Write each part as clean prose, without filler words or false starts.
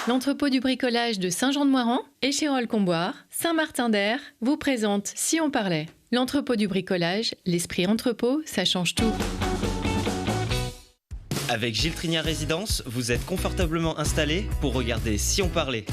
L'entrepôt du bricolage de Saint-Jean-de-Moiran, Échirolles-Comboire, Saint-Martin-d'Air vous présente Si on parlait. L'entrepôt du bricolage, l'esprit entrepôt, ça change tout. Avec Gilles Trignard Résidence, vous êtes confortablement installé pour regarder Si on parlait.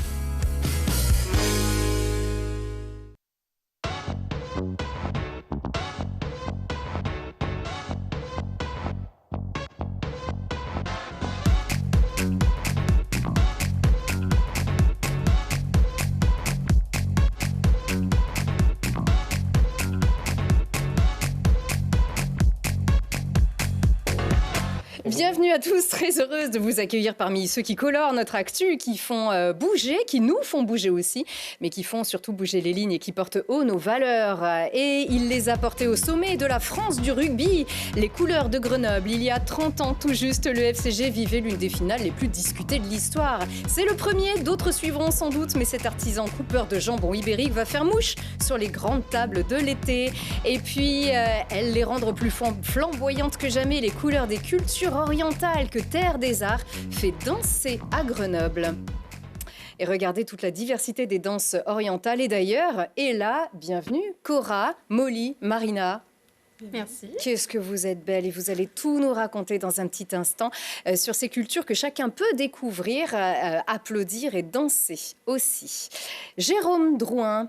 Bienvenue à tous, très heureuse de vous accueillir parmi ceux qui colorent notre actu, qui font bouger, qui nous font bouger aussi, mais qui font surtout bouger les lignes et qui portent haut nos valeurs. Et il les a portées au sommet de la France du rugby, les couleurs de Grenoble. Il y a 30 ans tout juste, le FCG vivait l'une des finales les plus discutées de l'histoire. C'est le premier, d'autres suivront sans doute, mais cet artisan coupeur de jambon ibérique va faire mouche sur les grandes tables de l'été. Et puis, elle les rendre plus flamboyantes que jamais, les couleurs des cultures orientale que Terre des Arts fait danser à Grenoble. Et regardez toute la diversité des danses orientales. Et d'ailleurs, et là, bienvenue, Cora, Molly, Marina. Merci. Qu'est-ce que vous êtes belle et vous allez tout nous raconter dans un petit instant sur ces cultures que chacun peut découvrir, applaudir et danser aussi. Jérôme Drouin.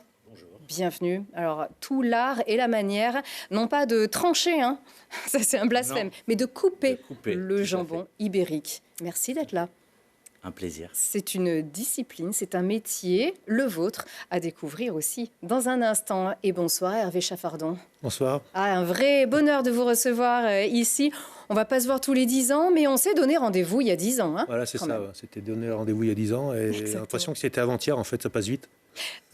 Bienvenue. Alors, tout l'art et la manière, non pas de trancher, hein, ça c'est un blasphème, mais de couper le jambon ibérique. Merci d'être là. Un plaisir. C'est une discipline, c'est un métier, le vôtre, à découvrir aussi dans un instant. Et bonsoir Hervé Chaffardon. Bonsoir. Ah, un vrai bonheur de vous recevoir ici. On ne va pas se voir tous les 10 ans, mais on s'est donné rendez-vous il y a 10 ans. Hein, voilà, c'est ça. Ouais. C'était donné rendez-vous il y a 10 ans et j'ai l'impression que c'était avant-hier. En fait, ça passe vite.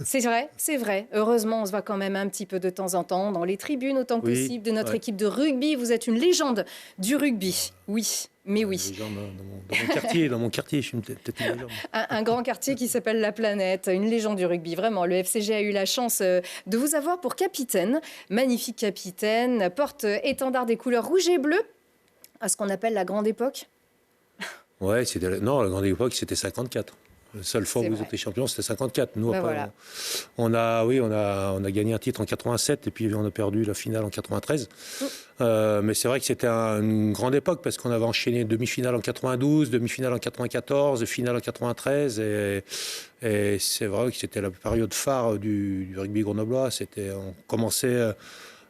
C'est vrai, c'est vrai. Heureusement, on se voit quand même un petit peu de temps en temps dans les tribunes, autant que possible, de notre équipe de rugby. Vous êtes une légende du rugby. Oui, mais oui. Légende dans mon quartier, je suis peut-être une légende. Un grand quartier qui s'appelle La Planète, une légende du rugby. Vraiment, le FCG a eu la chance de vous avoir pour capitaine. Magnifique capitaine, porte-étendard des couleurs rouge et bleu, à ce qu'on appelle la grande époque. Ouais, non, la grande époque, c'était 54. La seule fois où vous étiez champion, c'était 54. Nous, après, voilà. on a gagné un titre en 87 et puis on a perdu la finale en 93. Mais c'est vrai que c'était une grande époque parce qu'on avait enchaîné demi-finale en 92, demi-finale en 94, finale en 93. Et c'est vrai que c'était la période phare du rugby grenoblois. On commençait à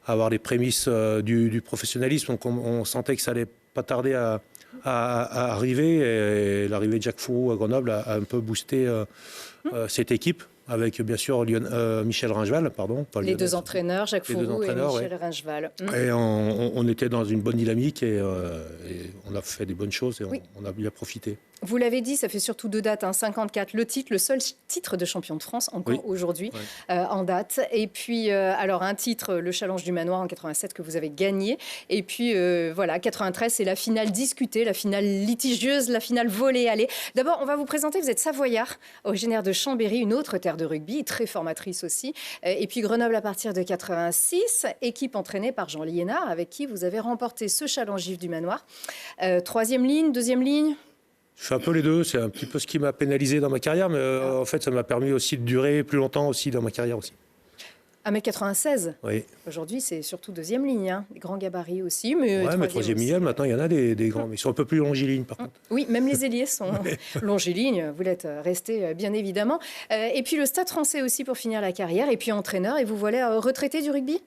avoir les prémices du professionnalisme. Donc on sentait que ça allait pas tarder à arriver, et l'arrivée de Jacques Fourou à Grenoble a un peu boosté cette équipe, avec bien sûr Michel Ringeval, les deux entraîneurs, Jacques Fourou et Michel Ringeval. Et on était dans une bonne dynamique et on a fait des bonnes choses et on a bien profité. Vous l'avez dit, ça fait surtout 2 dates, 54, le titre, le seul titre de champion de France encore aujourd'hui en date. Et puis, alors un titre, le Challenge du Manoir en 87 que vous avez gagné. Et puis, voilà, 93, c'est la finale discutée, la finale litigieuse, la finale volée-allée. D'abord, on va vous présenter, vous êtes savoyard, originaire de Chambéry, une autre terre de rugby, très formatrice aussi. Et puis Grenoble à partir de 86, équipe entraînée par Jean Liénard, avec qui vous avez remporté ce Challenge du Manoir. 3e ligne, 2e ligne. Je fais un peu les deux, c'est un petit peu ce qui m'a pénalisé dans ma carrière, mais en fait, ça m'a permis aussi de durer plus longtemps aussi dans ma carrière aussi. 1m96. Oui. Aujourd'hui, c'est surtout 2e ligne, hein. Des grands gabarits aussi. Mais mais 3e ligne, maintenant, il y en a des grands, mais ils sont un peu plus longilignes, par contre. Oui, même les ailiers sont longilignes. Vous l'êtes resté, bien évidemment. Et puis le Stade Français aussi pour finir la carrière. Et puis entraîneur. Et vous voilà retraité du rugby ?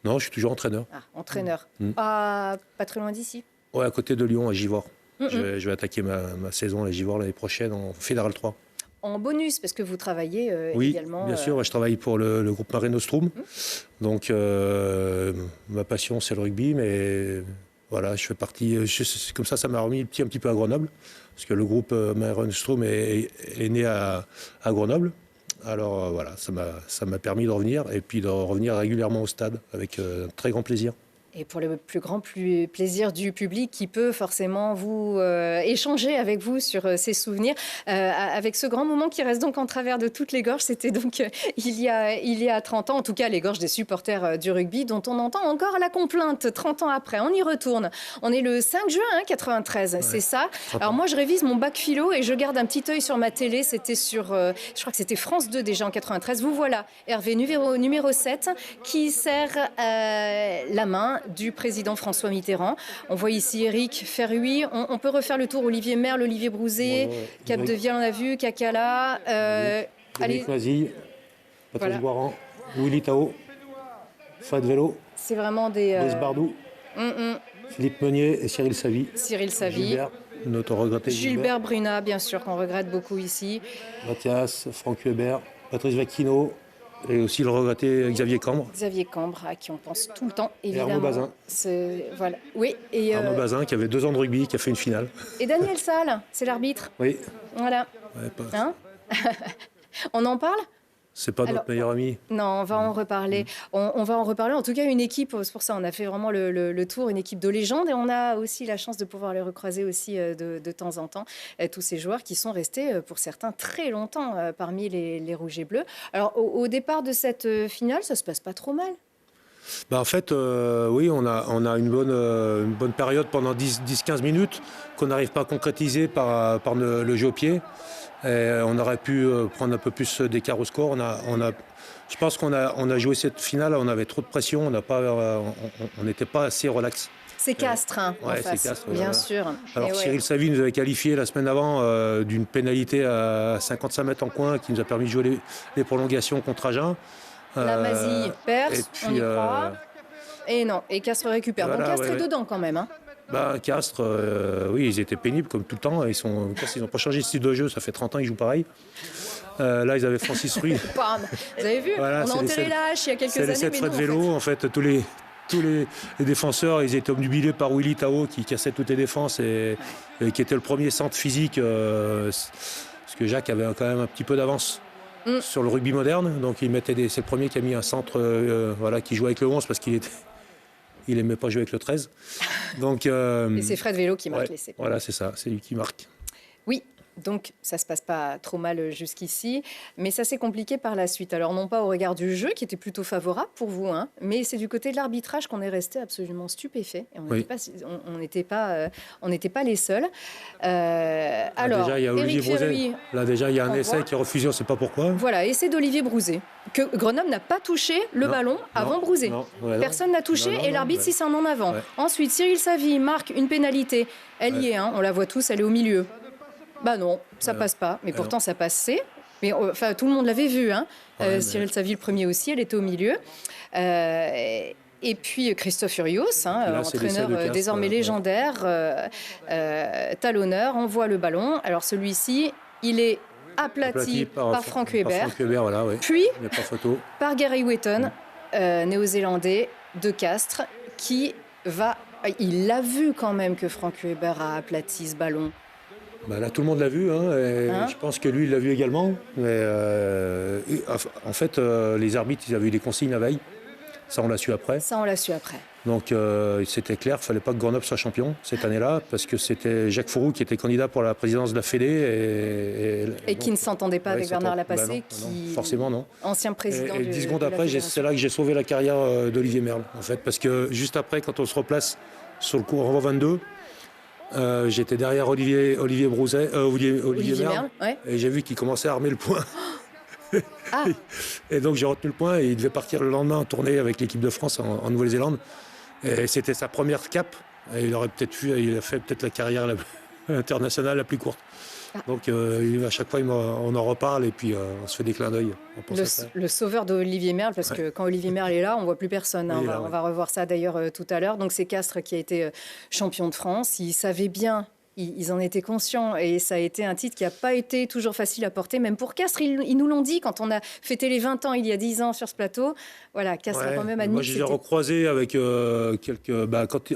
Non, je suis toujours entraîneur. Ah, entraîneur. Pas très loin d'ici. Ouais, à côté de Lyon, à Givors. Je vais attaquer ma saison à Givors l'année prochaine en Fédéral 3. En bonus, parce que vous travaillez également... Oui, bien sûr. Je travaille pour le groupe Mare Nostrum. Donc, ma passion, c'est le rugby. Mais voilà, je fais partie... comme ça m'a remis un petit peu à Grenoble. Parce que le groupe Mare Nostrum est né à Grenoble. Alors, voilà, ça m'a permis de revenir. Et puis de revenir régulièrement au stade avec un très grand plaisir. Et pour le plus grand plaisir du public qui peut forcément vous échanger avec vous sur ses souvenirs, avec ce grand moment qui reste donc en travers de toutes les gorges. C'était donc il y a 30 ans, en tout cas les gorges des supporters du rugby, dont on entend encore la complainte 30 ans après. On y retourne. On est le 5 juin 93, ouais, c'est ça. Alors moi je révise mon bac philo et je garde un petit œil sur ma télé. C'était sur, je crois que c'était France 2 déjà en 93. Vous voilà, Hervé, numéro 7, qui serre la main du président François Mitterrand. On voit ici Éric Ferruy. On peut refaire le tour. Olivier Merle, Olivier Brouzé, Capdeville, on a vu, Cacala. Allez. Mazille, Patrice Boiran, Willy Tao, Fred Vélo. C'est vraiment des. Brice Bardou, Philippe Meunier et Cyril Savy. Gilbert, notre regretté Gilbert Brunat, bien sûr, qu'on regrette beaucoup ici. Mathias, Franck Hubert, Patrice Vacchino. Et aussi le regretté Xavier Cambre. Xavier Cambre, à qui on pense tout le temps, évidemment. Et Arnaud Bazin. Voilà. Oui, Arnaud Bazin, qui avait 2 ans de rugby, qui a fait une finale. Et Daniel Salle, c'est l'arbitre. Oui. Voilà. Ouais, hein on en parle? C'est pas notre meilleur ami. Non, on va en reparler. On va en reparler. En tout cas, une équipe, c'est pour ça on a fait vraiment le tour, une équipe de légende. Et on a aussi la chance de pouvoir les recroiser aussi de temps en temps. Tous ces joueurs qui sont restés, pour certains, très longtemps parmi les Rouges et Bleus. Alors, au départ de cette finale, ça se passe pas trop mal. En fait, oui, on a une bonne période pendant 10-15 minutes qu'on n'arrive pas à concrétiser par le jeu au pied. Et on aurait pu prendre un peu plus d'écart au score. Je pense qu'on a joué cette finale, on avait trop de pression, on n'était pas assez relax. C'est Castres, en face, Castres, bien sûr. Alors Cyril Savy nous avait qualifié la semaine avant d'une pénalité à 55 mètres en coin qui nous a permis de jouer les prolongations contre Agen. La Mazille perce, on y croit. Et non, et Castres récupère. Voilà, donc Castres est dedans quand même. Castres, oui, ils étaient pénibles comme tout le temps. Ils n'ont pas changé de style de jeu, ça fait 30 ans qu'ils jouent pareil. Là, ils avaient Francis Ruy. Vous avez vu, voilà, on a enterré la hache il y a quelques années. C'est les 7 Fred Vélo. En fait, tous les défenseurs, ils étaient obnubilés par Willy Tao qui cassait toutes les défenses et qui était le premier centre physique. Parce que Jacques avait quand même un petit peu d'avance sur le rugby moderne. Donc, c'est le premier qui a mis un centre qui jouait avec le 11 parce qu'il n'aimait pas jouer avec le 13. Donc, et c'est Fred Vélo qui marque l'essai. Voilà, c'est ça, c'est lui qui marque. Oui, donc ça ne se passe pas trop mal jusqu'ici, mais ça s'est compliqué par la suite. Alors non pas au regard du jeu, qui était plutôt favorable pour vous, mais c'est du côté de l'arbitrage qu'on est resté absolument stupéfait. Et on n'était pas les seuls. Alors, déjà, il y a Olivier Brouzet. Là, déjà, il y a un essai qui est refusé, on ne sait pas pourquoi. Voilà, essai d'Olivier Brouzet. Que Grenoble n'a pas touché le ballon avant Brouzet. Personne n'a touché et l'arbitre s'y en avant. Ouais. Ensuite, Cyril Savy marque une pénalité. Elle y est, on la voit tous, elle est au milieu. Bah non, ça passe pas. Mais pourtant, ça passait. Mais enfin, tout le monde l'avait vu. Cyril Savy, le premier aussi, elle était au milieu. Et puis Christophe Urios, entraîneur désormais légendaire, talonneur, envoie le ballon. Alors celui-ci, il est aplati par Franck Hubert. Puis par Gary Wetton, néo-zélandais de Castres, qui va... Il l'a vu quand même que Franck Hubert a aplati ce ballon. Là, tout le monde l'a vu, je pense que lui, il l'a vu également. Mais en fait, les arbitres, ils avaient eu des consignes la veille. Ça, on l'a su après. Donc, c'était clair, il ne fallait pas que Grenoble soit champion cette année-là, parce que c'était Jacques Fourou qui était candidat pour la présidence de la Fédé. Et qui ne s'entendait pas avec Bernard Lapassé, forcément, non. Ancien président et 10 secondes après, c'est là que j'ai sauvé la carrière d'Olivier Merle, en fait, parce que juste après, quand on se replace sur le coup en 22, j'étais derrière Olivier Merle, et j'ai vu qu'il commençait à armer le poing. Et donc j'ai retenu le point et il devait partir le lendemain en tournée avec l'équipe de France en Nouvelle-Zélande. Et c'était sa première cape. Et il a fait peut-être la carrière internationale la plus courte. Donc à chaque fois on en reparle et puis on se fait des clins d'œil. Le sauveur d'Olivier Merle, parce que quand Olivier Merle est là, on ne voit plus personne. On va revoir ça d'ailleurs tout à l'heure. Donc c'est Castres qui a été champion de France. Il savait bien ils en étaient conscients et ça a été un titre qui n'a pas été toujours facile à porter, même pour Castres. Ils nous l'ont dit quand on a fêté les 20 ans il y a 10 ans sur ce plateau. Voilà, Castres a quand même admis. Moi, je les ai recroisés avec quelques.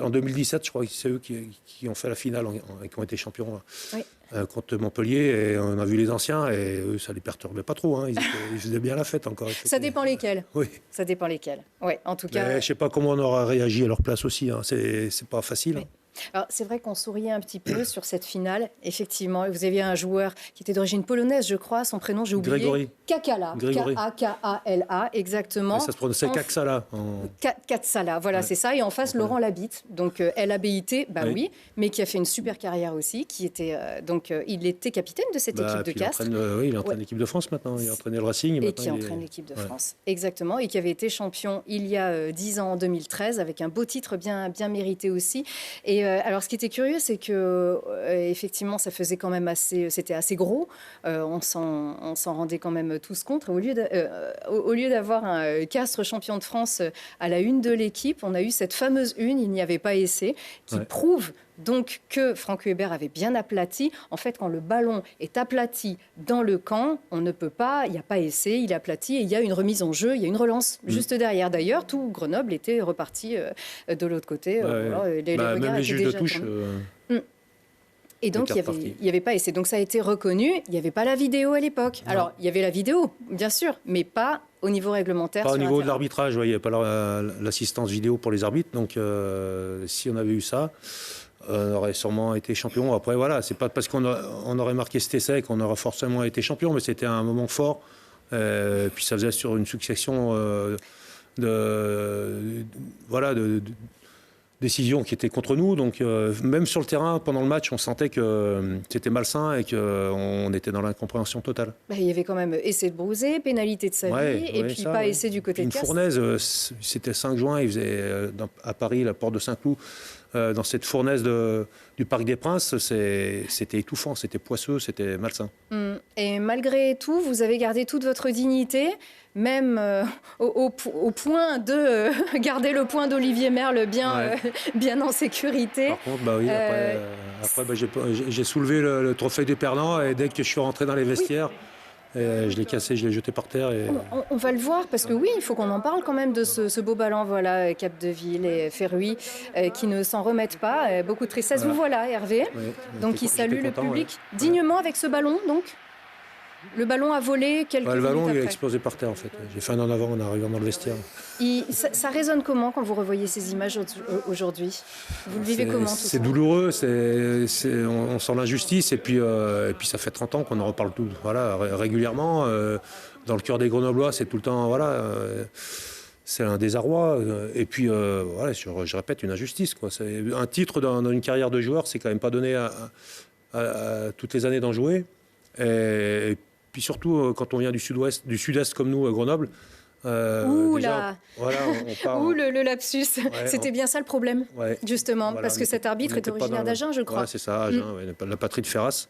En 2017, je crois que c'est eux qui ont fait la finale et qui ont été champions. Contre Montpellier, et on a vu les anciens, et eux, ça les perturbait pas trop. Hein. Ils faisaient bien la fête encore. Ça dépend lesquels. Oui. Ça dépend lesquels. Oui, en tout cas. Mais je sais pas comment on aura réagi à leur place aussi. Hein. C'est pas facile. Oui. Alors, c'est vrai qu'on souriait un petit peu sur cette finale. Effectivement, vous aviez un joueur qui était d'origine polonaise, je crois. Son prénom, j'ai oublié. Grégory. Kakala. K-A-K-A-L-A, exactement. Mais ça se prononçait Kaksala. Katsala, voilà, c'est ça. Et en face, Laurent Labitte. Donc, L-A-B-I-T, oui, mais qui a fait une super carrière aussi. Qui était, il était capitaine de cette équipe de Castres. Il entraîne l'équipe de France maintenant. Il entraînait le Racing. Et qui entraîne l'équipe de France. Exactement. Et qui avait été champion il y a 10 ans, en 2013, avec un beau titre bien mérité aussi. Et alors, ce qui était curieux, c'est que effectivement, ça faisait quand même c'était assez gros. On s'en rendait quand même tous compte. Au lieu d'avoir un Castres champion de France à la une de l'équipe, on a eu cette fameuse une, il n'y avait pas essai, qui prouve donc que Franck Hubert avait bien aplati. En fait, quand le ballon est aplati dans le camp, on ne peut pas, il n'y a pas essai, il est aplati et il y a une remise en jeu, il y a une relance juste derrière. D'ailleurs, tout Grenoble était reparti de l'autre côté. Même les juges de touche. Et donc, il n'y avait pas essai. Donc, ça a été reconnu. Il n'y avait pas la vidéo à l'époque. Alors, il y avait la vidéo, bien sûr, mais pas au niveau réglementaire. Pas au niveau de l'arbitrage. Il n'y avait pas l'assistance vidéo pour les arbitres. Donc, si on avait eu ça, on aurait sûrement été champion. Après, voilà, c'est pas parce qu'on aurait marqué cet essai qu'on aurait forcément été champion, mais c'était un moment fort. Puis ça faisait sur une succession de décisions qui étaient contre nous. Donc, même sur le terrain, pendant le match, on sentait que c'était malsain et qu'on était dans l'incompréhension totale. Il y avait quand même essai de Brouzé, pénalité de Savy, et puis pas essai du côté de Castres. Une fournaise, c'était 5 juin, il faisait à Paris, la porte de Saint-Cloud, dans cette fournaise du Parc des Princes, c'était étouffant, c'était poisseux, c'était malsain. Et malgré tout, vous avez gardé toute votre dignité, même au point de garder le point d'Olivier Merle bien en sécurité. Par contre, après j'ai soulevé le trophée du perdant et dès que je suis rentré dans les vestiaires, je l'ai cassé, je l'ai jeté par terre. On va le voir parce que oui, il faut qu'on en parle quand même de ce beau ballon, voilà, Capdeville et Ferruy, qui ne s'en remettent pas. Beaucoup de tristesse. Voilà. Vous voilà, Hervé. Oui, donc il salue le public dignement avec ce ballon, donc. Le ballon a volé quelques minutes après. Le ballon il a explosé par terre en fait. J'ai fait un en avant en arrivant dans le vestiaire. Ça résonne comment quand vous revoyez ces images aujourd'hui? Vous le vivez comment tout ça? C'est douloureux, on sent l'injustice et puis ça fait 30 ans qu'on en reparle régulièrement. Dans le cœur des Grenoblois, c'est tout le temps, c'est un désarroi. Et puis, je répète, une injustice. Un titre dans une carrière de joueur, c'est quand même pas donné à toutes les années d'en jouer. Et puis surtout, quand on vient du sud-est comme nous, à Grenoble. Ouh là, le lapsus. Ouais, c'était bien ça le problème, justement, parce que cet arbitre est originaire d'Agen, je crois. Ouais, c'est ça, Agen, la patrie de Ferras,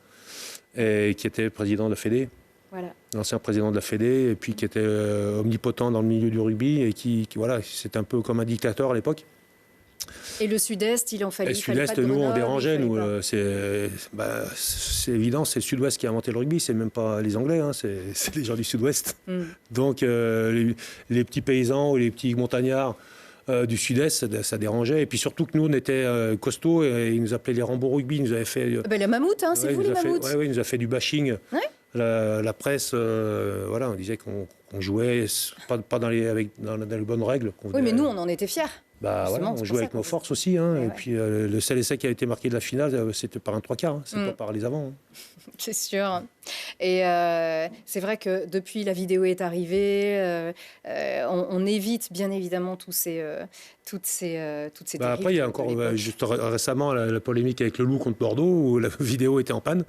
et qui était président de la Fédé. Voilà. L'ancien président de la Fédé, et puis qui était omnipotent dans le milieu du rugby, et qui c'était un peu comme un dictateur à l'époque. Et le Sud-Est, il en fallait. Et le Sud-Est, nous, on dérangeait. C'est évident, c'est le Sud-Ouest qui a inventé le rugby. C'est même pas les Anglais, c'est les gens du Sud-Ouest. Donc, les petits paysans ou les petits montagnards du Sud-Est, ça dérangeait. Et puis surtout que nous, on était costauds et ils nous appelaient les Rambo Rugby. Ils nous avaient fait. La mammouth, c'est vous les mammouths. Oui, ils nous a fait du bashing. Ouais. La presse, on disait qu'on jouait pas dans les bonnes règles. Oui, mais nous, on en était fiers. On jouait avec nos forces aussi. Et puis le seul essai qui a été marqué de la finale, c'était par un 3/4. C'est pas par les avants. C'est sûr. Et c'est vrai que depuis la vidéo est arrivée, on évite bien évidemment toutes ces dérives. Après, il y a encore juste récemment la polémique avec le Loup contre Bordeaux où la vidéo était en panne.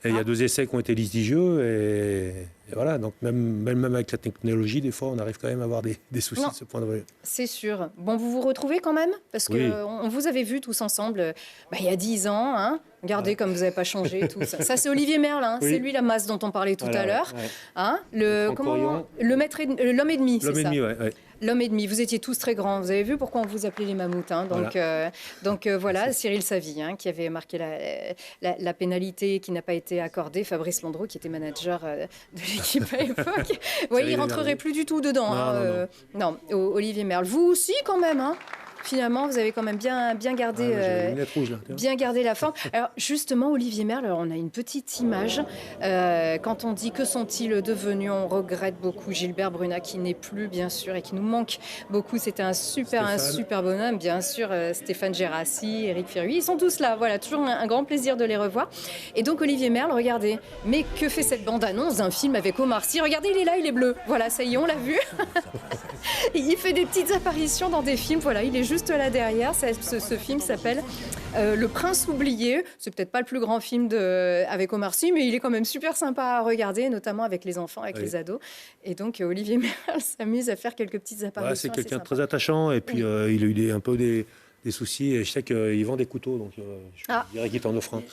Et il y a 2 essais qui ont été litigieux. Et voilà, donc même avec la technologie, des fois, on arrive quand même à avoir des soucis de ce point de vue. C'est sûr. Bon, vous vous retrouvez quand même? Parce qu'on vous avait vu tous ensemble il y a 10 ans, Regardez comme vous n'avez pas changé tout ça. Ça, c'est Olivier Merle, hein. Oui. C'est lui la masse dont on parlait tout à l'heure. Ouais. Hein, Franck Corian. l'homme et demi, c'est L'homme et ça. demi, ouais. L'homme et demi, vous étiez tous très grands. Vous avez vu pourquoi on vous appelait les mammouths. Hein. Donc voilà, Cyril Savy, hein, qui avait marqué la pénalité qui n'a pas été accordée. Fabrice Landreau, qui était manager de l'équipe à l'époque. Oui, il ne rentrerait plus du tout dedans. Non, Olivier Merle. Vous aussi, quand même. Hein. Finalement, vous avez quand même bien gardé, J'ai les lunettes rouges, là, bien gardé la forme. Alors justement, Olivier Merle, alors, on a une petite image. Quand on dit que sont-ils devenus, on regrette beaucoup Gilbert Brunat qui n'est plus, bien sûr, et qui nous manque beaucoup. C'était un super bonhomme, bien sûr. Stéphane Gérassi, Éric Firui, ils sont tous là. Voilà, toujours un grand plaisir de les revoir. Et donc Olivier Merle, regardez. Mais que fait cette bande-annonce d'un film avec Omar Sy? Regardez, il est là, il est bleu. Voilà, ça y est, on l'a vu. Il fait des petites apparitions dans des films. Voilà, il est juste là derrière. Ce film s'appelle Le Prince oublié. C'est peut-être pas le plus grand film avec Omar Sy, mais il est quand même super sympa à regarder, notamment avec les enfants, avec les ados. Et donc Olivier Merle s'amuse à faire quelques petites apparitions. C'est quelqu'un de très attachant. Et puis il a eu un peu des soucis. Et je sais qu'il vend des couteaux, donc je dirais qu'il t'en offre un.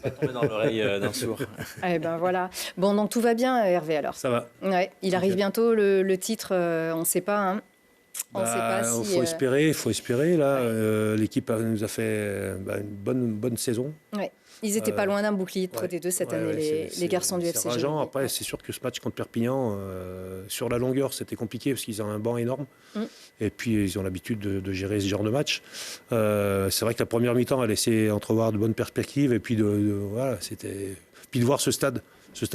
Pas tombé dans l'oreille d'un sourd. Eh ben voilà. Bon, donc tout va bien, Hervé, alors. Ça va. Ouais, il arrive bientôt, le titre, on ne sait pas. Hein. On sait pas si... Il faut espérer. Là, l'équipe nous a fait une bonne saison. Ouais. Ils n'étaient pas loin d'un bouclier de des deux cette année, les garçons du FC. C'est rageant. Après, c'est sûr que ce match contre Perpignan, sur la longueur, c'était compliqué parce qu'ils ont un banc énorme. Et puis, ils ont l'habitude de gérer ce genre de match. C'est vrai que la première mi-temps a laissé entrevoir de bonnes perspectives. Et puis, voilà, puis de voir ce stade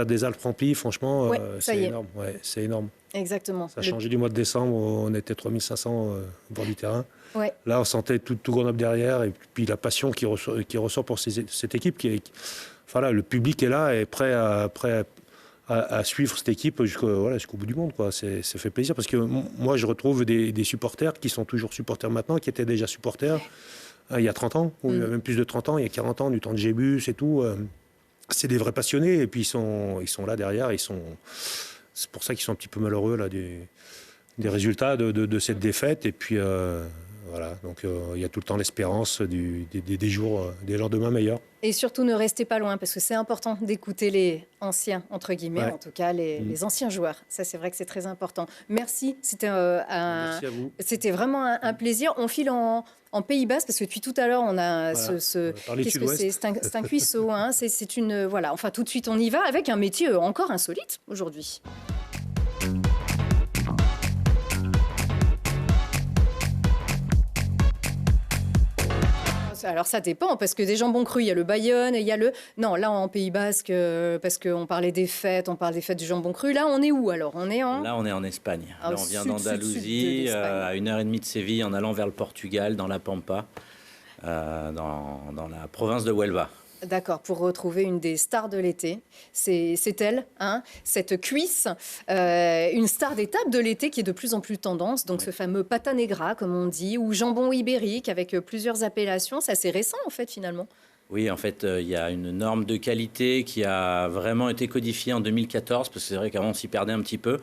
des Alpes rempli, franchement, c'est énorme. Ouais, c'est énorme. Exactement. Ça a changé du mois de décembre, on était 3500 au bord du terrain. Ouais. Là, on sentait tout Grenoble derrière, et puis la passion qui ressort pour cette équipe. Voilà, le public est là et prêt à suivre cette équipe jusqu'au bout du monde. Quoi. Ça fait plaisir, parce que moi, je retrouve des supporters qui sont toujours supporters maintenant, qui étaient déjà supporters il y a 30 ans, ou même plus de 30 ans, il y a 40 ans, du temps de Gébus et tout. C'est des vrais passionnés, et puis ils sont là derrière, c'est pour ça qu'ils sont un petit peu malheureux là, des résultats de cette défaite. Et puis voilà, donc il y a tout le temps l'espérance des jours, des lendemains meilleurs. Et surtout, ne restez pas loin, parce que c'est important d'écouter les anciens, entre guillemets, en tout cas les anciens joueurs. Ça, c'est vrai que c'est très important. Merci, c'était Merci à vous. C'était vraiment un plaisir. On file en Pays Basque, parce que depuis tout à l'heure, on a qu'est-ce que c'est? C'est un cuisseau, hein. C'est une... Voilà, enfin, tout de suite, on y va avec un métier encore insolite aujourd'hui. Alors ça dépend, parce que des jambons crus, il y a le Bayonne, et il y a le... Non, là en Pays Basque, parce qu'on parlait des fêtes, on parle des fêtes du jambon cru. Là, on est où alors? Là, on est en Espagne. Là, on vient d'Andalousie, à 1h30 de Séville, en allant vers le Portugal, dans la Pampa, dans la province de Huelva. D'accord, pour retrouver une des stars de l'été. C'est elle, hein, cette cuisse, une star d'étape de l'été qui est de plus en plus tendance. Donc ce fameux pata negra, comme on dit, ou jambon ibérique avec plusieurs appellations. C'est assez récent, en fait, finalement. Oui, en fait, il y a une norme de qualité qui a vraiment été codifiée en 2014, parce que c'est vrai qu'avant, on s'y perdait un petit peu.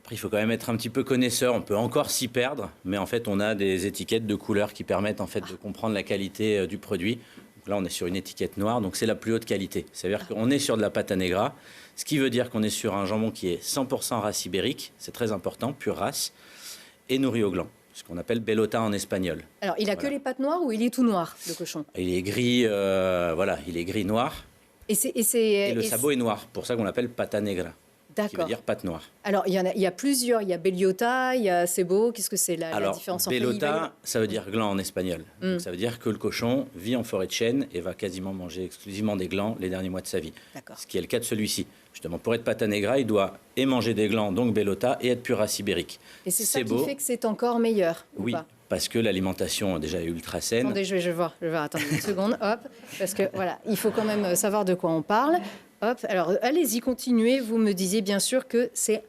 Après, il faut quand même être un petit peu connaisseur. On peut encore s'y perdre, mais en fait, on a des étiquettes de couleurs qui permettent en fait de comprendre la qualité du produit. Là, on est sur une étiquette noire, donc c'est la plus haute qualité. C'est-à-dire qu'on est sur de la pata negra, ce qui veut dire qu'on est sur un jambon qui est 100% race ibérique, c'est très important, pure race, et nourri au gland, ce qu'on appelle bellota en espagnol. Alors, il a que les pattes noires ou il est tout noir, le cochon? Il est gris, il est gris-noir, et le sabot est noir, pour ça qu'on l'appelle pata negra. Qui veut dire pâte noire. Alors, il y a plusieurs. Il y a Bellota, il y a Sebo. Qu'est-ce que c'est la différence entre Bellota, ça veut dire gland en espagnol. Donc, ça veut dire que le cochon vit en forêt de chêne et va quasiment manger exclusivement des glands les derniers mois de sa vie. Ce qui est le cas de celui-ci. Justement, pour être pata negra, il doit manger des glands, donc Bellota, et être pure race ibérique. Et c'est ça qui fait que c'est encore meilleur, oui, pas? Parce que l'alimentation déjà est ultra saine. Attendez, je vais voir. Attendez une seconde. Hop. Parce que voilà, il faut quand même savoir de quoi on parle. Hop, alors allez-y, continuez. Vous me disiez bien sûr que c'est...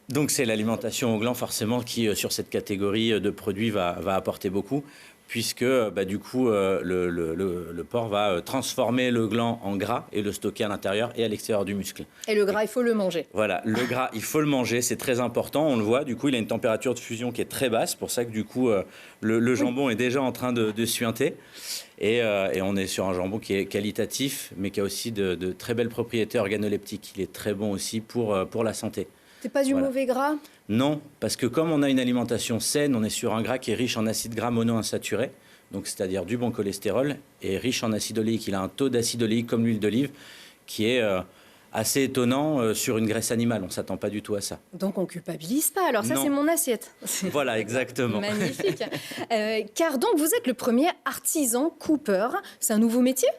Donc c'est l'alimentation au gland forcément qui, sur cette catégorie de produits, va apporter beaucoup. puisque du coup, le porc va transformer le gland en gras et le stocker à l'intérieur et à l'extérieur du muscle. Et le gras, il faut le manger. Voilà, le gras, il faut le manger, c'est très important, on le voit, du coup, il a une température de fusion qui est très basse, pour ça que du coup, le jambon est déjà en train de suinter. Et on est sur un jambon qui est qualitatif, mais qui a aussi de très belles propriétés organoleptiques. Il est très bon aussi pour la santé. C'est pas du mauvais gras? Non, parce que comme on a une alimentation saine, on est sur un gras qui est riche en acides gras monoinsaturés, donc c'est-à-dire du bon cholestérol, et riche en acide oléique. Il a un taux d'acide oléique comme l'huile d'olive qui est assez étonnant sur une graisse animale. On ne s'attend pas du tout à ça. Donc on culpabilise pas. Alors ça, c'est mon assiette. Voilà, exactement. Magnifique. Car donc vous êtes le premier artisan coupeur. C'est un nouveau métier?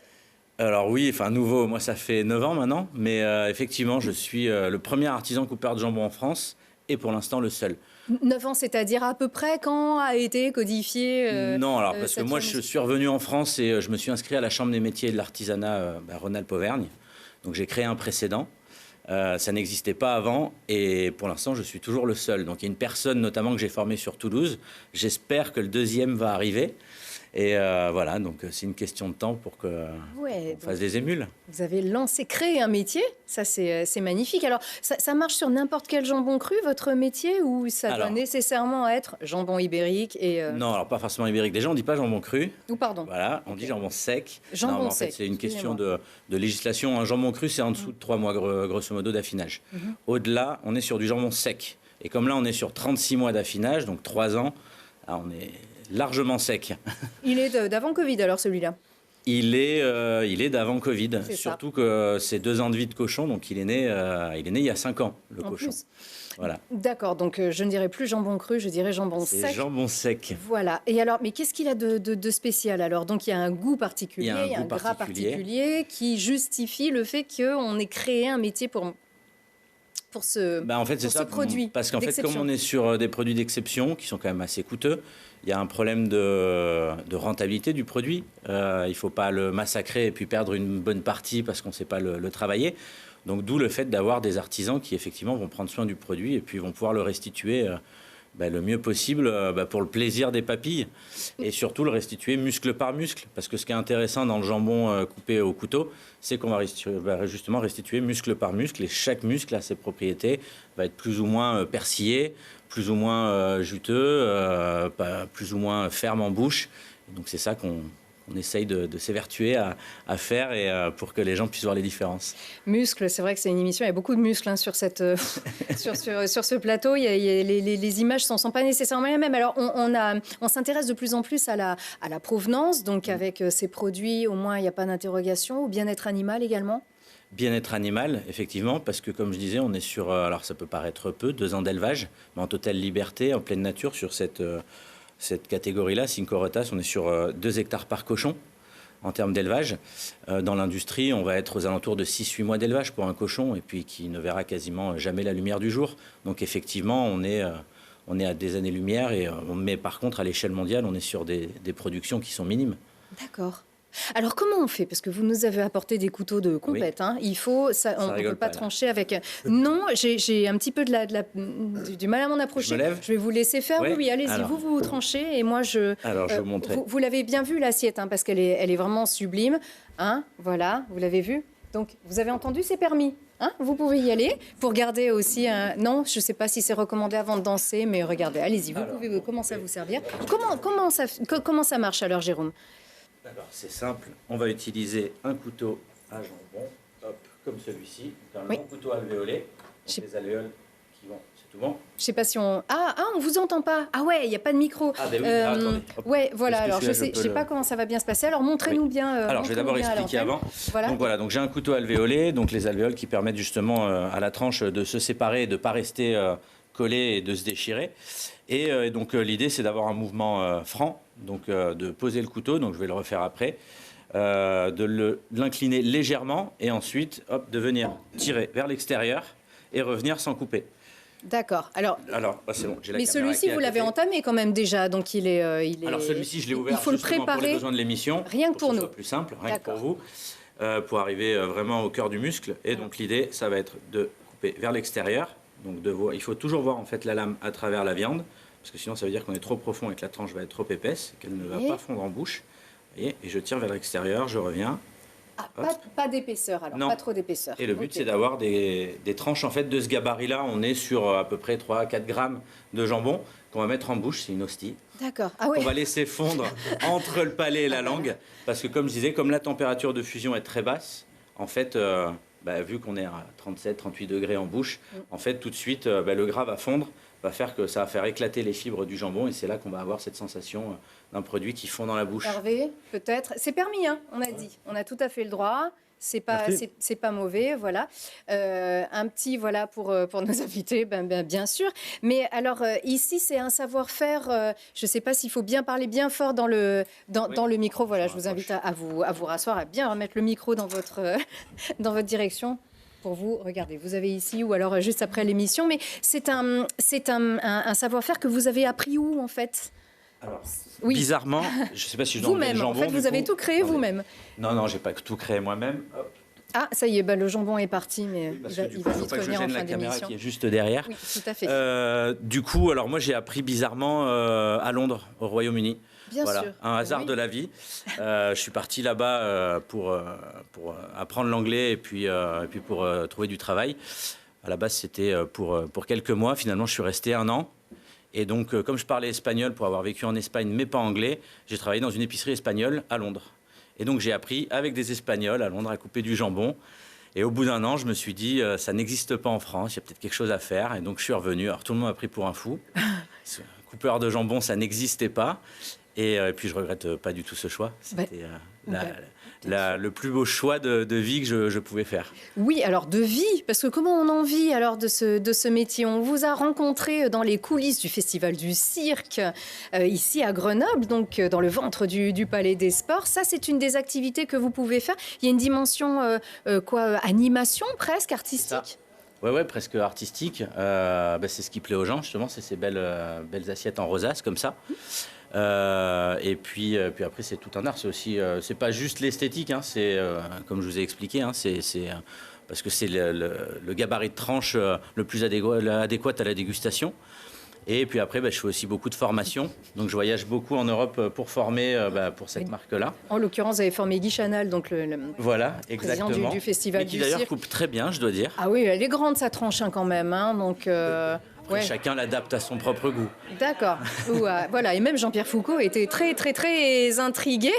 Alors oui, enfin nouveau, moi ça fait 9 ans maintenant, mais effectivement je suis le premier artisan coupeur de jambon en France et pour l'instant le seul. 9 ans, c'est-à-dire à peu près quand a été codifié Non, alors parce que moi je suis revenu en France et je me suis inscrit à la Chambre des métiers et de l'artisanat Rhône-Alpes-Auvergne, donc j'ai créé un précédent. Ça n'existait pas avant et pour l'instant je suis toujours le seul. Donc il y a une personne notamment que j'ai formée sur Toulouse, j'espère que le deuxième va arriver. Et voilà, donc c'est une question de temps pour qu'on fasse des émules. Vous avez créé un métier, ça c'est magnifique. Alors ça marche sur n'importe quel jambon cru, votre métier, ou ça doit nécessairement être jambon ibérique Non, alors pas forcément ibérique. Déjà on ne dit pas jambon cru. Ou pardon. Voilà, on dit jambon sec. Jambon non, en sec. fait, c'est une question de législation. Un jambon cru, c'est en dessous de 3 mois grosso modo d'affinage. Au-delà, on est sur du jambon sec. Et comme là on est sur 36 mois d'affinage, donc 3 ans, là, on est largement sec. Il est d'avant Covid alors celui-là? Il est d'avant Covid, surtout que c'est 2 ans de vie de cochon, donc il est né il y a 5 ans, le cochon. Voilà. D'accord, donc je ne dirais plus jambon cru, je dirais jambon sec. C'est jambon sec. Voilà. Et alors, mais qu'est-ce qu'il a de spécial alors? Donc il y a un goût particulier, il y a un gras particulier qui justifie le fait qu'on ait créé un métier pour en fait, c'est ça, produit. Parce qu'en fait, comme on est sur des produits d'exception qui sont quand même assez coûteux, il y a un problème de rentabilité du produit. Il ne faut pas le massacrer et puis perdre une bonne partie parce qu'on ne sait pas le travailler. Donc d'où le fait d'avoir des artisans qui effectivement vont prendre soin du produit et puis vont pouvoir le restituer le mieux possible pour le plaisir des papilles et surtout le restituer muscle par muscle. Parce que ce qui est intéressant dans le jambon coupé au couteau, c'est qu'on va justement restituer muscle par muscle et chaque muscle a ses propriétés, va être plus ou moins persillé, plus ou moins juteux, plus ou moins ferme en bouche. Et donc c'est ça qu'on essaye de s'évertuer à faire et pour que les gens puissent voir les différences. Muscles, c'est vrai que c'est une émission, il y a beaucoup de muscles sur ce plateau. Les images ne sont pas nécessairement les mêmes. Alors, on s'intéresse de plus en plus à la provenance, donc avec ces produits, au moins, il n'y a pas d'interrogation, au bien-être animal également. Bien-être animal, effectivement, parce que comme je disais, on est sur, alors ça peut paraître peu, 2 ans d'élevage, mais en totale liberté, en pleine nature, sur cette catégorie-là, Synchorotas, on est sur 2 hectares par cochon en termes d'élevage. Dans l'industrie, on va être aux alentours de 6-8 mois d'élevage pour un cochon et puis qui ne verra quasiment jamais la lumière du jour. Donc effectivement, on est à des années-lumière mais par contre, à l'échelle mondiale, on est sur des productions qui sont minimes. D'accord. Alors comment on fait? Parce que vous nous avez apporté des couteaux de compète. Oui. Il faut, on ne peut pas trancher avec. Non, j'ai un petit peu du mal à m'en approcher. Je vais vous laisser faire. Oui, allez-y. Alors, vous tranchez et moi Alors je vous montrer. Vous l'avez bien vu l'assiette, parce qu'elle est vraiment sublime. Voilà, vous l'avez vu. Donc vous avez entendu, c'est permis. Vous pouvez y aller pour garder aussi un. Non, je ne sais pas si c'est recommandé avant de danser, mais regardez, allez-y. Vous pouvez commencer à vous servir. Comment ça marche alors, Jérôme? Alors, c'est simple, on va utiliser un couteau à jambon, comme celui-ci, un long couteau alvéolé, donc les alvéoles qui vont, c'est tout bon. Je ne sais pas si on... on vous entend pas. Ah ouais, il n'y a pas de micro. Ah ben oui, attendez. Ouais, voilà, alors je sais pas comment ça va bien se passer, alors montrez-nous bien. Alors je vais d'abord expliquer avant. Voilà. Donc j'ai un couteau alvéolé, donc les alvéoles qui permettent justement à la tranche de se séparer et de ne pas rester collé et de se déchirer. Et donc l'idée c'est d'avoir un mouvement franc, donc de poser le couteau, donc je vais le refaire après, de l'incliner légèrement et ensuite de venir tirer vers l'extérieur et revenir sans couper. D'accord. Alors c'est bon, j'ai la caméra. Mais celui-ci vous l'avez entamé quand même déjà, donc il est. Alors celui-ci je l'ai ouvert. Il faut le préparer pour les besoins de l'émission. Rien que pour nous. Que ce soit plus simple, rien que pour vous, pour arriver vraiment au cœur du muscle. Et donc l'idée ça va être de couper vers l'extérieur. Donc il faut toujours voir en fait la lame à travers la viande, parce que sinon ça veut dire qu'on est trop profond et que la tranche va être trop épaisse, qu'elle ne va pas fondre en bouche. Et je tire vers l'extérieur, je reviens. Ah, pas d'épaisseur alors, non. Pas trop d'épaisseur. Et le but, c'est d'avoir des tranches en fait de ce gabarit-là. On est sur à peu près 3-4 grammes de jambon qu'on va mettre en bouche. C'est une hostie. D'accord. Ah oui. On va laisser fondre entre le palais et la langue. Parce que comme je disais, comme la température de fusion est très basse, en fait, vu qu'on est à 37-38 degrés en bouche, en fait, tout de suite, le gras va fondre, ça va faire éclater les fibres du jambon. Et c'est là qu'on va avoir cette sensation d'un produit qui fond dans la bouche. Hervé, peut-être. C'est permis, hein, on a dit. On a tout à fait le droit. C'est pas mauvais, voilà. Un petit, voilà, pour nos invités, bien sûr. Mais alors, ici, c'est un savoir-faire. Je ne sais pas s'il faut bien parler bien fort dans le micro. Voilà, je vous invite à vous rasseoir, à bien remettre le micro dans votre direction. Pour vous, regardez, vous avez ici, ou alors juste après l'émission. Mais c'est un savoir-faire que vous avez appris où, en fait? Alors, bizarrement, je ne sais pas si je dois enlever le jambon. En fait, vous avez tout créé vous-même. Non, j'ai pas tout créé moi-même. Hop. Ah, ça y est, le jambon est parti, mais oui, il va vite revenir en fin d'émission. la caméra qui est juste derrière. Oui, tout à fait. Du coup, alors moi, j'ai appris bizarrement à Londres, au Royaume-Uni. Bien sûr. Un hasard de la vie. Je suis parti là-bas pour apprendre l'anglais et puis pour trouver du travail. À la base, c'était pour quelques mois. Finalement, je suis resté 1 an. Et donc, comme je parlais espagnol pour avoir vécu en Espagne, mais pas anglais, j'ai travaillé dans une épicerie espagnole à Londres. Et donc, j'ai appris avec des Espagnols à Londres à couper du jambon. Et au bout d'1 an, je me suis dit, ça n'existe pas en France, il y a peut-être quelque chose à faire. Et donc, je suis revenu. Alors, tout le monde m'a pris pour un fou. Coupeur de jambon, ça n'existait pas. Et puis, je regrette pas du tout ce choix. C'était le plus beau choix de vie que je pouvais faire. Oui, alors de vie, parce que comment on en vit alors de ce métier? On vous a rencontré dans les coulisses du Festival du Cirque, ici à Grenoble, donc dans le ventre du Palais des Sports. Ça, c'est une des activités que vous pouvez faire. Il y a une dimension, animation presque, artistique. Ouais, presque artistique. C'est ce qui plaît aux gens, justement, c'est ces belles assiettes en rosace, comme ça. Et puis après, c'est tout un art. C'est aussi, c'est pas juste l'esthétique, hein, c'est comme je vous ai expliqué, hein, c'est parce que c'est le gabarit de tranche le plus adéquat à la dégustation. Et puis après, je fais aussi beaucoup de formation. Donc, je voyage beaucoup en Europe pour former pour cette marque-là. En l'occurrence, vous avez formé Guy Chanal, donc le président du Festival du Cirque. Qui d'ailleurs coupe très bien, je dois dire. Ah oui, elle est grande, sa tranche, hein, quand même. Hein, donc, chacun l'adapte à son propre goût. D'accord. Voilà. Et même Jean-Pierre Foucault était très, très, très intrigué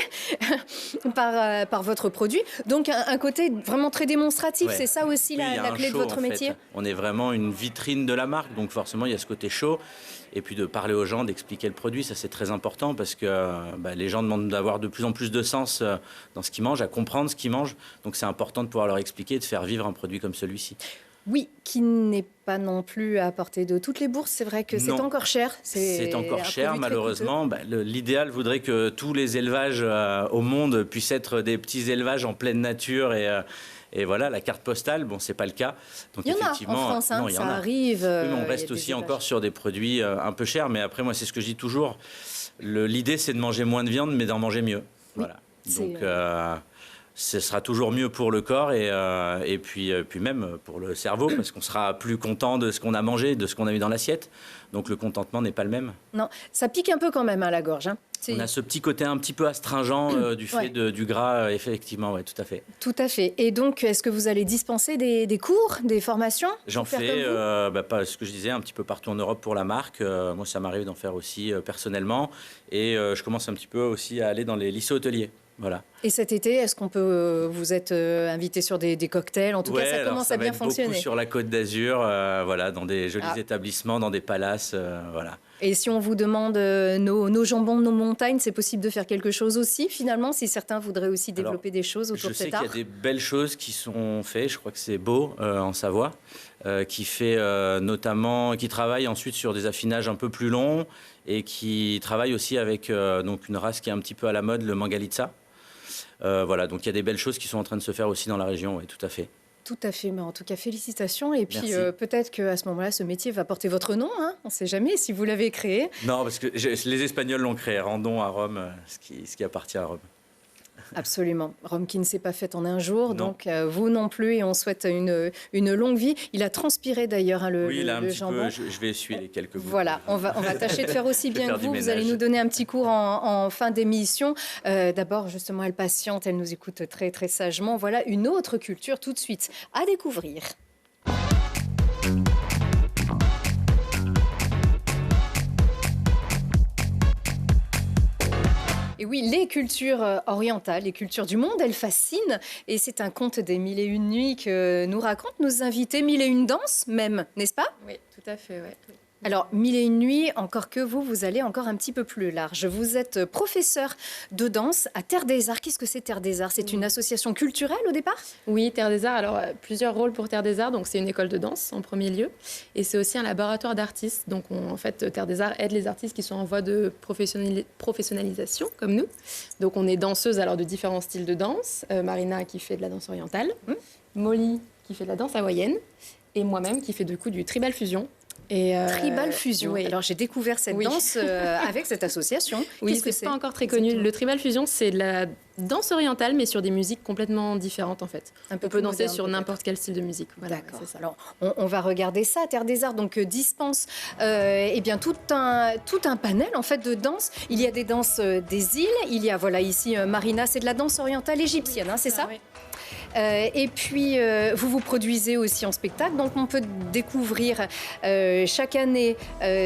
par votre produit. Donc, un côté vraiment très démonstratif. Ouais. C'est ça aussi la clé de votre métier. On est vraiment une vitrine de la marque. Donc, forcément, il y a ce côté show. Et puis de parler aux gens, d'expliquer le produit, ça c'est très important parce que les gens demandent d'avoir de plus en plus de sens dans ce qu'ils mangent, à comprendre ce qu'ils mangent. Donc c'est important de pouvoir leur expliquer et de faire vivre un produit comme celui-ci. Oui, qui n'est pas non plus à portée de toutes les bourses. C'est vrai que c'est encore cher. C'est encore cher, malheureusement. L'idéal voudrait que tous les élevages au monde puissent être des petits élevages en pleine nature et voilà, la carte postale, c'est pas le cas. Donc, il y en a en France, hein, ça arrive. Oui, mais on reste aussi encore sur des produits un peu chers. Mais après, moi, c'est ce que je dis toujours. L'idée, c'est de manger moins de viande, mais d'en manger mieux. Oui, voilà. Donc, ce sera toujours mieux pour le corps et puis même pour le cerveau, parce qu'on sera plus content de ce qu'on a mangé, de ce qu'on a eu dans l'assiette. Donc, le contentement n'est pas le même. Non, ça pique un peu quand même à la gorge, hein. On a ce petit côté un petit peu astringent du fait du gras, effectivement, oui, tout à fait. Tout à fait. Et donc, est-ce que vous allez dispenser des cours, des formations? J'en fais, pas ce que je disais, un petit peu partout en Europe pour la marque. Moi, ça m'arrive d'en faire aussi personnellement. Et je commence un petit peu aussi à aller dans les lycées hôteliers. Voilà. Et cet été, est-ce qu'on peut vous être invité sur des cocktails? En tout cas, ça commence à bien fonctionner. Beaucoup sur la Côte d'Azur, dans des jolis établissements, dans des palaces, voilà. Et si on vous demande nos jambons de nos montagnes, c'est possible de faire quelque chose aussi, finalement, si certains voudraient aussi développer des choses autour de cet art? Je sais qu'il y a des belles choses qui sont faites. Je crois que c'est Beau, en Savoie, qui fait notamment, qui travaille ensuite sur des affinages un peu plus longs et qui travaille aussi avec donc une race qui est un petit peu à la mode, le Mangalitsa. Voilà, donc il y a des belles choses qui sont en train de se faire aussi dans la région, oui, tout à fait. Tout à fait, mais en tout cas, félicitations. Et puis, peut-être qu'à ce moment-là, ce métier va porter votre nom, hein. On ne sait jamais si vous l'avez créé. Non, parce que les Espagnols l'ont créé, Randon à Rome, ce qui appartient à Rome. Absolument. Rome qui ne s'est pas faite en un jour, Non. donc vous non plus, et on souhaite une longue vie. Il a transpiré d'ailleurs, hein, Oui, là, un le petit jambon. peu, je vais essuyer les quelques gouttes. Voilà, on va tâcher de faire aussi Je vais bien faire que du vous. Vous allez ménage. nous donner un petit cours en fin d'émission. D'abord, justement, elle patiente, elle nous écoute très, très sagement. Voilà une autre culture tout de suite à découvrir. Et oui, les cultures orientales, les cultures du monde, elles fascinent. Et c'est un conte des mille et une nuits que nous racontent nos invités. Mille et une danses même, n'est-ce pas? Oui, tout à fait, ouais. Alors, mille et une nuits, encore que vous allez encore un petit peu plus large. Vous êtes professeur de danse à Terre des Arts. Qu'est-ce que c'est Terre des Arts? C'est une association culturelle au départ? Oui, Terre des Arts, alors plusieurs rôles pour Terre des Arts. Donc, c'est une école de danse en premier lieu. Et c'est aussi un laboratoire d'artistes. Donc, en fait, Terre des Arts aide les artistes qui sont en voie de professionnalisation, comme nous. Donc, on est danseuse alors de différents styles de danse. Marina qui fait de la danse orientale. Molly qui fait de la danse hawaïenne. Et moi-même qui fais du coup du tribal fusion. Et Tribal Fusion. oui. Alors, j'ai découvert cette Oui. danse avec cette association. Oui, Qu'est-ce que c'est pas encore très connu. Exactement. Le tribal fusion, c'est de la danse orientale, mais sur des musiques complètement différentes en fait. Un On peu peut plus danser moderne, sur peut-être. n'importe quel style de musique. Voilà, D'accord. c'est ça. Alors, on va regarder ça. Terre des Arts donc dispense eh bien tout un panel en fait de danse. Il y a des danses des îles. Il y a voilà ici Marina, c'est de la danse orientale égyptienne, hein, c'est ça? Oui. Et puis vous produisez aussi en spectacle, donc on peut découvrir chaque année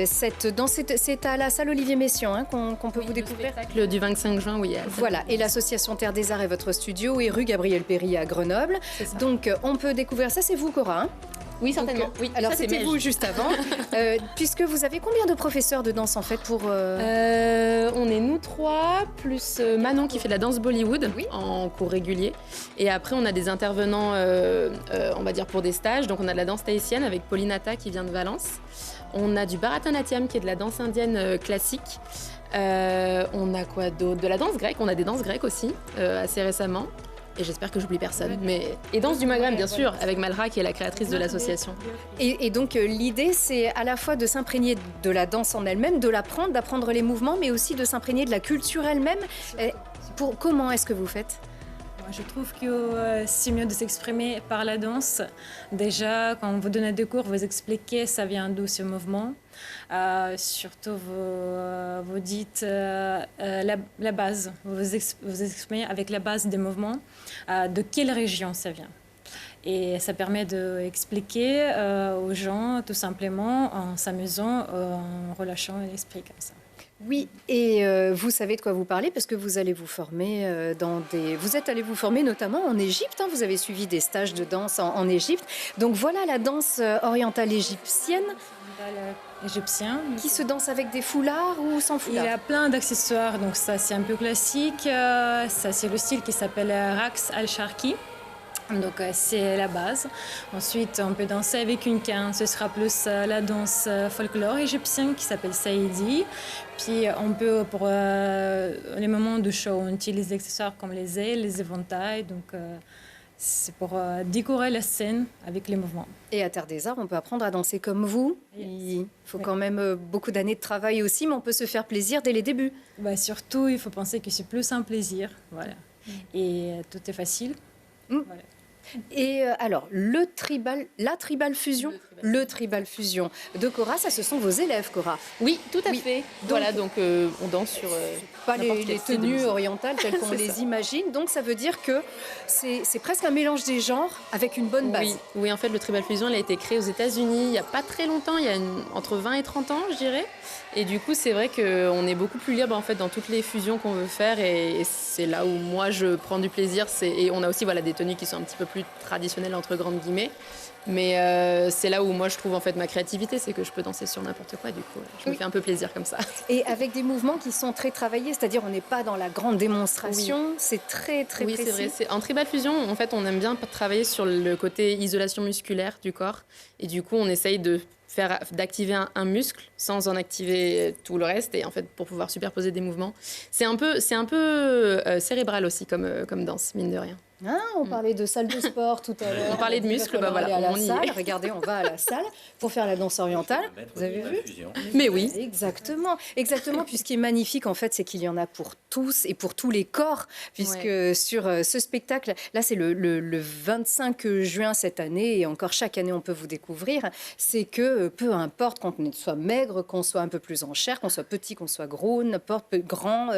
cette danse. C'est à la salle Olivier Messiaen hein, qu'on peut vous découvrir. Le du 25 juin, oui. Voilà, et l'association Terre des Arts est votre studio et rue Gabriel Péry à Grenoble. C'est ça. Donc on peut découvrir ça, c'est vous Cora hein? Oui, certainement. Donc, Oui, alors ça, c'est c'était Mej. vous juste avant, puisque vous avez combien de professeurs de danse en fait pour On est nous trois, plus Manon qui fait de la danse Bollywood Oui. en cours régulier. Et après, on a des intervenants, on va dire, pour des stages. Donc, on a de la danse tahitienne avec Paulinata qui vient de Valence. On a du Bharatanatyam qui est de la danse indienne classique. On a quoi d'autre? De la danse grecque. On a des danses grecques aussi, assez récemment. Et j'espère que j'oublie personne. Mais... Et danse du Maghreb, bien sûr, avec Malra qui est la créatrice de l'association. Et donc l'idée c'est à la fois de s'imprégner de la danse en elle-même, de l'apprendre, d'apprendre les mouvements, mais aussi de s'imprégner de la culture elle-même. Comment est-ce que vous faites? Moi, je trouve que c'est mieux de s'exprimer par la danse. Déjà, quand vous donnez des cours, vous expliquez ça vient d'où ce mouvement. Surtout, vous dites la base. Vous exprimez avec la base des mouvements de quelle région ça vient. Et ça permet d'expliquer aux gens tout simplement en s'amusant, en relâchant l'esprit comme ça. Oui, et vous savez de quoi vous parlez parce que vous allez vous former Vous êtes allé vous former notamment en Égypte, hein, vous avez suivi des stages de danse en Égypte. Donc voilà la danse orientale égyptienne Égyptien. qui se danse avec des foulards ou sans Il foulard? y a plein d'accessoires, donc ça c'est un peu classique. Ça c'est le style qui s'appelle Raqs al-Sharqi. Donc c'est la base. Ensuite on peut danser avec une canne, ce sera plus la danse folklore égyptienne qui s'appelle Saïdi. Puis on peut pour les moments de show on utilise des accessoires comme les ailes, les éventails. Donc c'est pour décorer la scène avec les mouvements. Et à Terre des Arts, on peut apprendre à danser comme vous. Il faut quand même beaucoup d'années de travail aussi, mais on peut se faire plaisir dès les débuts. Bah, surtout il faut penser que c'est plus un plaisir. Voilà. Et tout est facile. Voilà. Et alors, la tribal fusion, le tribal fusion de Cora, ça ce sont vos élèves, Cora. Oui, tout à Oui. fait. Voilà, donc on danse sur... Pas n'importe les quel style de tenues musique. orientales telles qu'on les imagine. Donc ça veut dire que c'est presque un mélange des genres avec une bonne base. Oui, en fait, le Tribal Fusion, il a été créé aux États-Unis il n'y a pas très longtemps, il y a entre 20 et 30 ans, je dirais. Et du coup, c'est vrai qu'on est beaucoup plus libre en fait, dans toutes les fusions qu'on veut faire. Et c'est là où moi, je prends du plaisir. Et on a aussi voilà, des tenues qui sont un petit peu plus traditionnelles, entre grandes guillemets. Mais c'est là où moi, je trouve en fait, ma créativité, c'est que je peux danser sur n'importe quoi. Du coup, je me fais un peu plaisir comme ça. Et avec des mouvements qui sont très travaillés, c'est-à-dire on n'est pas dans la grande démonstration, c'est très très Oui, précis. c'est vrai. En Tribal Fusion, en fait, on aime bien travailler sur le côté isolation musculaire du corps. Et du coup, on essaye d'activer un muscle sans en activer tout le reste. Et en fait, pour pouvoir superposer des mouvements. C'est un peu cérébral aussi comme danse, mine de rien. Ah, on parlait de salle de sport tout à l'heure. On parlait de muscles, bah voilà, aller à on la y salle. est. Regardez, on va à la salle pour faire la danse orientale. Vous avez vu? Mais oui. Exactement, exactement. Puis ce qui est magnifique, en fait, c'est qu'il y en a pour tous et pour tous les corps, puisque sur ce spectacle, là, c'est le 25 juin cette année, et encore chaque année, on peut vous découvrir. C'est que peu importe qu'on soit maigre, qu'on soit un peu plus en chair, qu'on soit petit, qu'on soit gros, n'importe grand,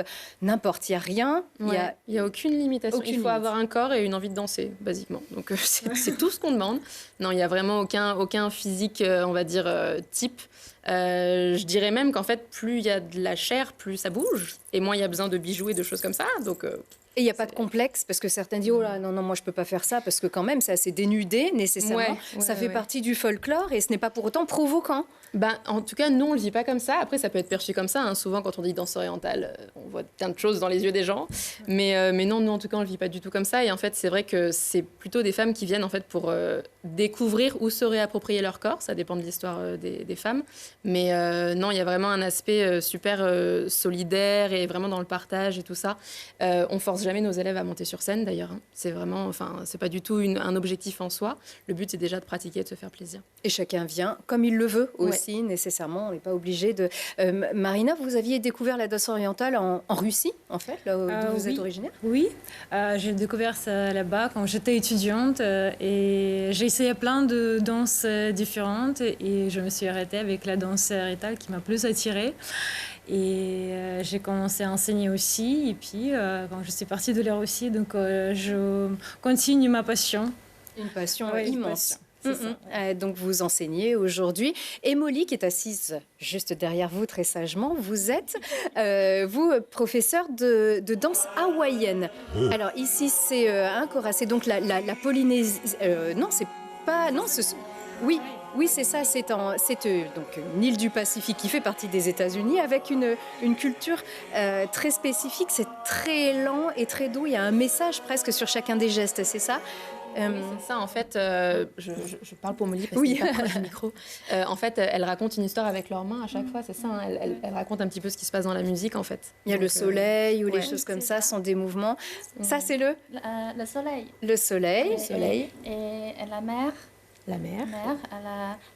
n'importe, il n'y a rien. Il n'y a aucune limitation. Aucune Il faut limite. avoir un corps et une envie de danser, basiquement. Donc c'est tout ce qu'on demande. Non, il n'y a vraiment aucun physique, on va dire, type. Je dirais même qu'en fait, plus il y a de la chair, plus ça bouge. Et moins il y a besoin de bijoux et de choses comme ça. Donc, Et il n'y a pas de complexe, parce que certains disent, oh là, non, moi, je ne peux pas faire ça, parce que quand même, c'est assez dénudé, nécessairement. Ça fait partie du folklore, et ce n'est pas pour autant provoquant. ben, en tout cas, nous, on ne le vit pas comme ça. Après, ça peut être perçu comme ça. Hein. Souvent, quand on dit danse orientale, on voit plein de choses dans les yeux des gens. Mais non, nous, en tout cas, on ne le vit pas du tout comme ça. Et en fait, c'est vrai que c'est plutôt des femmes qui viennent en fait, pour découvrir ou se réapproprier leur corps. Ça dépend de l'histoire des femmes. Mais non, il y a vraiment un aspect super solidaire et vraiment dans le partage et tout ça. On force jamais nos élèves à monter sur scène, d'ailleurs. Hein. C'est vraiment, enfin, c'est pas du tout un objectif en soi. Le but, c'est déjà de pratiquer et de se faire plaisir. Et chacun vient comme il le veut aussi, nécessairement. On n'est pas obligé de... Marina, vous aviez découvert la danse orientale en Russie, en fait, là où vous êtes originaire? Oui, j'ai découvert ça là-bas quand j'étais étudiante et j'ai essayé plein de danses différentes et je me suis arrêtée avec la danse orientale qui m'a plus attirée. Et j'ai commencé à enseigner aussi. Et puis, quand je suis partie de la Russie, donc, je continue ma passion. Une passion Ouais, une immense. passion, Donc vous enseignez aujourd'hui. Et Molly, qui est assise juste derrière vous très sagement, vous êtes, vous, professeur de danse hawaïenne. Alors ici, c'est un Cora, c'est donc la Polynésie. Non, c'est pas... Non, oui. Oui, c'est ça, c'est donc une île du Pacifique qui fait partie des États-Unis avec une culture très spécifique. C'est très lent et très doux. Il y a un message presque sur chacun des gestes, c'est ça? Oui, c'est ça, en fait, je parle pour Molly parce Oui. qu'elle est pas proche du micro. En fait, elle raconte une histoire avec leurs mains à chaque fois, c'est ça. Hein, elle raconte un petit peu ce qui se passe dans la musique, en fait. Il y a le soleil ou les ouais. choses comme ça sont des mouvements. Ça, c'est le soleil. le soleil. Le soleil, Et la mer, la mer,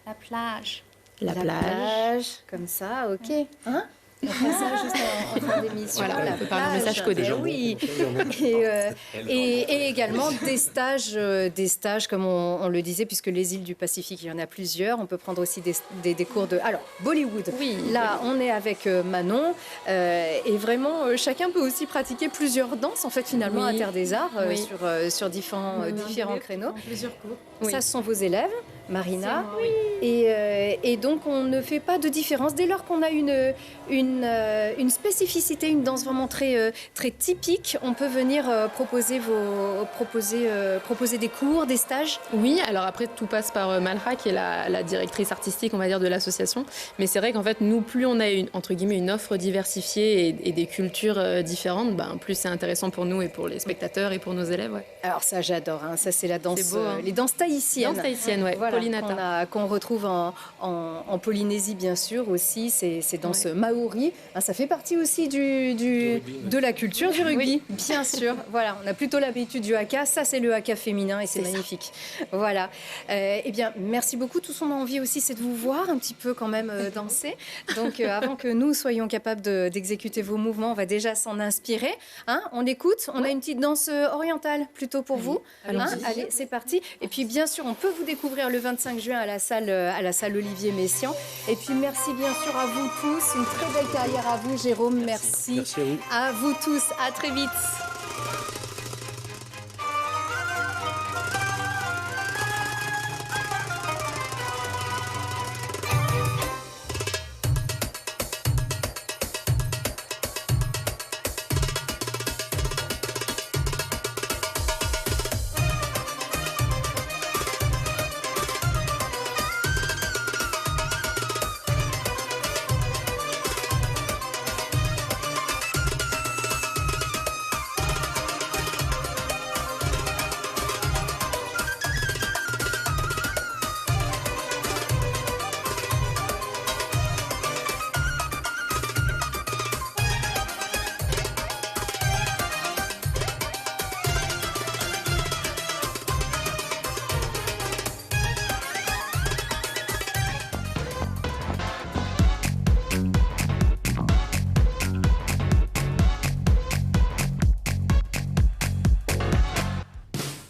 la plage. la plage. Comme ça, ok. Hein? On fait ça juste en fin d'émission. Voilà, la on peut parler en plage. message codé. Eh oui. Et également des stages comme on le disait, puisque les îles du Pacifique, il y en a plusieurs. On peut prendre aussi des cours de... Alors, Bollywood. Oui. Là, on est avec Manon. Et vraiment, chacun peut aussi pratiquer plusieurs danses, en fait, finalement, Oui. à Terre des Arts, Oui. sur différents créneaux. Plusieurs cours. Oui. Ça, ce sont vos élèves, Marina. C'est moi, oui. Et donc, on ne fait pas de différence. Dès lors qu'on a une spécificité, une danse vraiment très typique, on peut venir proposer des cours, des stages. Oui, alors après, tout passe par Malha, qui est la directrice artistique, on va dire, de l'association. Mais c'est vrai qu'en fait, nous, plus on a entre guillemets, une offre diversifiée et des cultures différentes, ben, plus c'est intéressant pour nous et pour les spectateurs et pour nos élèves. Ouais. Alors ça, j'adore. Hein. Ça, c'est la danse, C'est beau, hein. les danses tahitiennes. Danse tahitienne, ouais, Voilà, Polinata. qu'on retrouve en Polynésie, bien sûr, aussi. Ces danses maoris. Hein, ça fait partie aussi de la culture du rugby, bien sûr. Voilà, on a plutôt l'habitude du haka. Ça, c'est le haka féminin et c'est magnifique. Voilà. Eh bien, merci beaucoup. Tout ce qu'on a envie aussi, c'est de vous voir un petit peu quand même danser. Donc, avant que nous soyons capables d'exécuter vos mouvements, on va déjà s'en inspirer. Hein, on écoute. On a une petite danse orientale plutôt pour vous. Hein, allez, c'est parti. Et puis, bien sûr, on peut vous découvrir le 25 juin à la salle Olivier Messiaen. Et puis, merci bien sûr à vous tous. Une très belle carrière à vous, Jérôme. Merci. Merci à vous. À vous tous. À très vite.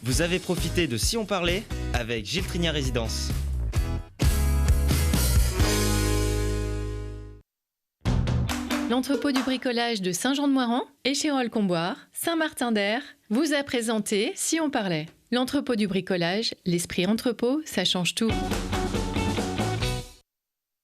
Vous avez profité de Si on parlait avec Gilles Trigna Résidence. L'entrepôt du bricolage de Saint-Jean-de-Moiran, Échirolles-Comboires, Saint-Martin-d'Air vous a présenté Si on parlait. L'entrepôt du bricolage, l'esprit entrepôt, ça change tout.